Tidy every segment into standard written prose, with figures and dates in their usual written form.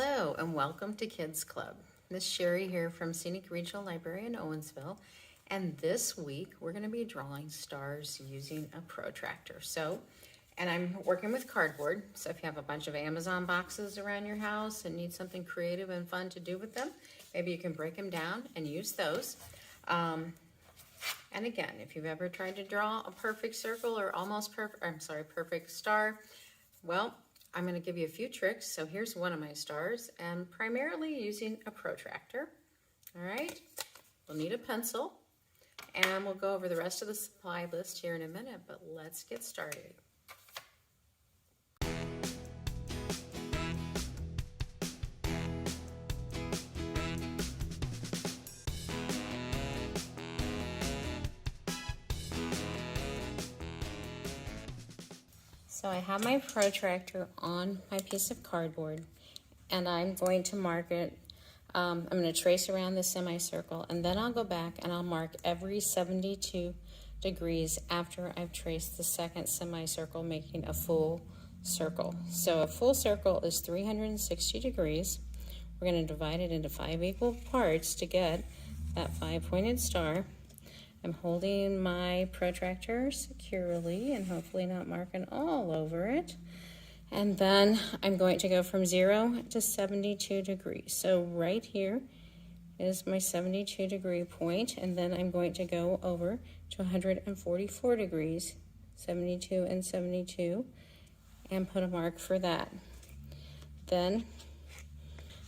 Hello and welcome to Kids Club. Miss Sherry here from Scenic Regional Library in Owensville, and this week we're going to be drawing stars using a protractor. And I'm working with cardboard, so if you have a bunch of Amazon boxes around your house and need something creative and fun to do with them, maybe you can break them down and use those. And again, if you've ever tried to draw a perfect circle or perfect star, well, I'm going to give you a few tricks. So here's one of my stars, and primarily using a protractor. All right, we'll need a pencil, and we'll go over the rest of the supply list here in a minute, but let's get started. So I have my protractor on my piece of cardboard, and I'm going to mark it. I'm going to trace around the semicircle, and then I'll go back and I'll mark every 72 degrees after I've traced the second semicircle, making a full circle. So a full circle is 360 degrees. We're going to divide it into 5 equal parts to get that 5-pointed star. I'm holding my protractor securely and hopefully not marking all over it. And then I'm going to go from 0 to 72 degrees. So right here is my 72 degree point, and then I'm going to go over to 144 degrees, 72 and 72, and put a mark for that. Then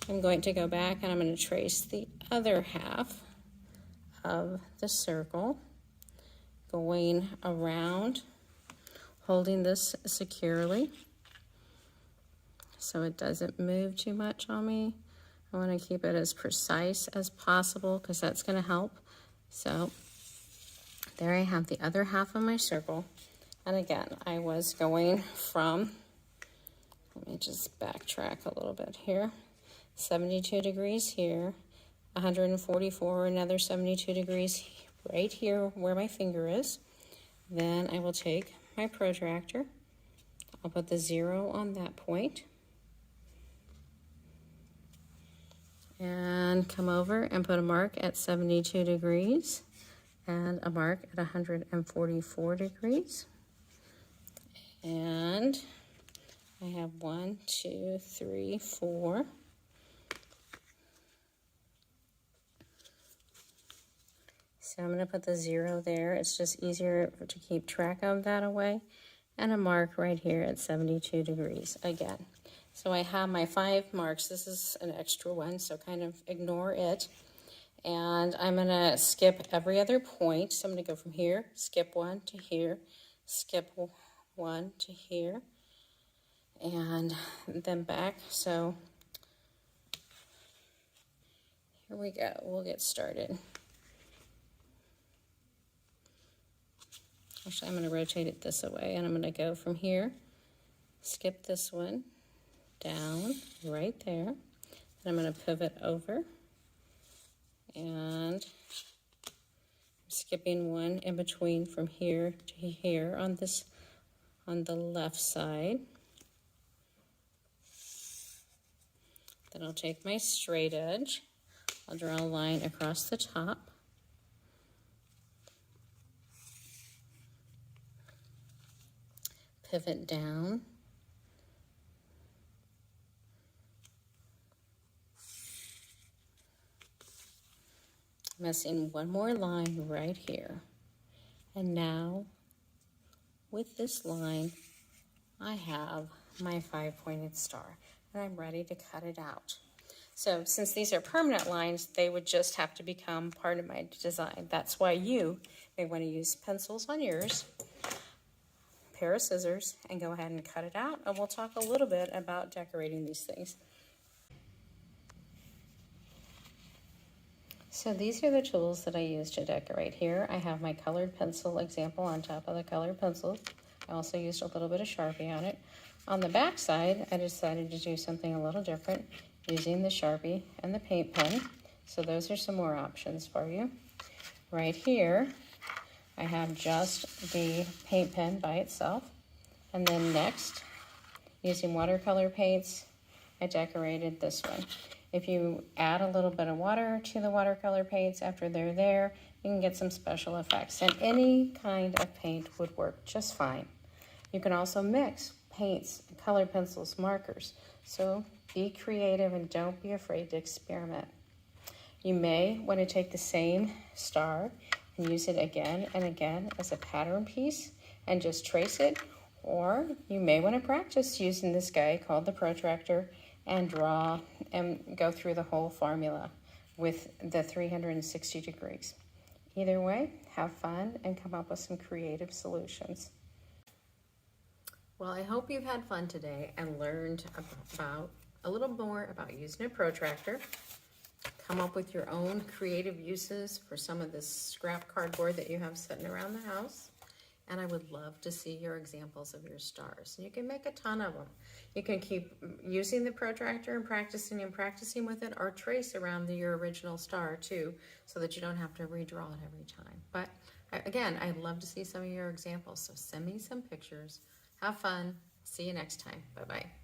I'm going to go back and I'm going to trace the other half of the circle, going around, holding this securely so it doesn't move too much on me. I want to keep it as precise as possible because that's going to help. So there I have the other half of my circle. And again, I was going from, let me just backtrack a little bit here, 72 degrees here, 144, another 72 degrees right here where my finger is. Then I will take my protractor. I'll put the 0 on that point and come over and put a mark at 72 degrees and a mark at 144 degrees. And I have 1, 2, 3, 4. So I'm going to put the 0 there. It's just easier to keep track of that away. And a mark right here at 72 degrees again. So I have my 5 marks. This is an extra one, so kind of ignore it. And I'm going to skip every other point. So I'm going to go from here, skip 1 to here, skip 1 to here, and then back. So here we go. We'll get started. Actually, I'm going to rotate it this way, and I'm going to go from here, skip this one, down, right there. Then I'm going to pivot over, and I'm skipping one in between from here to here on the left side. Then I'll take my straight edge. I'll draw a line across the top. Pivot down, missing one more line right here. And now with this line I have my 5-pointed star, and I'm ready to cut it out. So since these are permanent lines, they would just have to become part of my design. That's why you may want to use pencils on yours, pair of scissors, and go ahead and cut it out, and we'll talk a little bit about decorating these things. So these are the tools that I use to decorate. Here I have my colored pencil example on top of the colored pencil. I also used a little bit of Sharpie on it. On the back side, I decided to do something a little different using the Sharpie and the paint pen. So those are some more options for you. Right here, I have just the paint pen by itself. And then next, using watercolor paints I decorated this one. If you add a little bit of water to the watercolor paints after they're there, you can get some special effects. And any kind of paint would work just fine. You can also mix paints, color pencils, markers. So be creative and don't be afraid to experiment. You may want to take the same star and use it again and again as a pattern piece and just trace it, or you may want to practice using this guy called the protractor and draw and go through the whole formula with the 360 degrees. Either way, have fun and come up with some creative solutions. Well, I hope you've had fun today and learned about a little more about using a protractor. Come up with your own creative uses for some of this scrap cardboard that you have sitting around the house. And I would love to see your examples of your stars. You can make a ton of them. You can keep using the protractor and practicing with it, or trace around your original star too, so that you don't have to redraw it every time. But again, I'd love to see some of your examples. So send me some pictures. Have fun. See you next time. Bye-bye.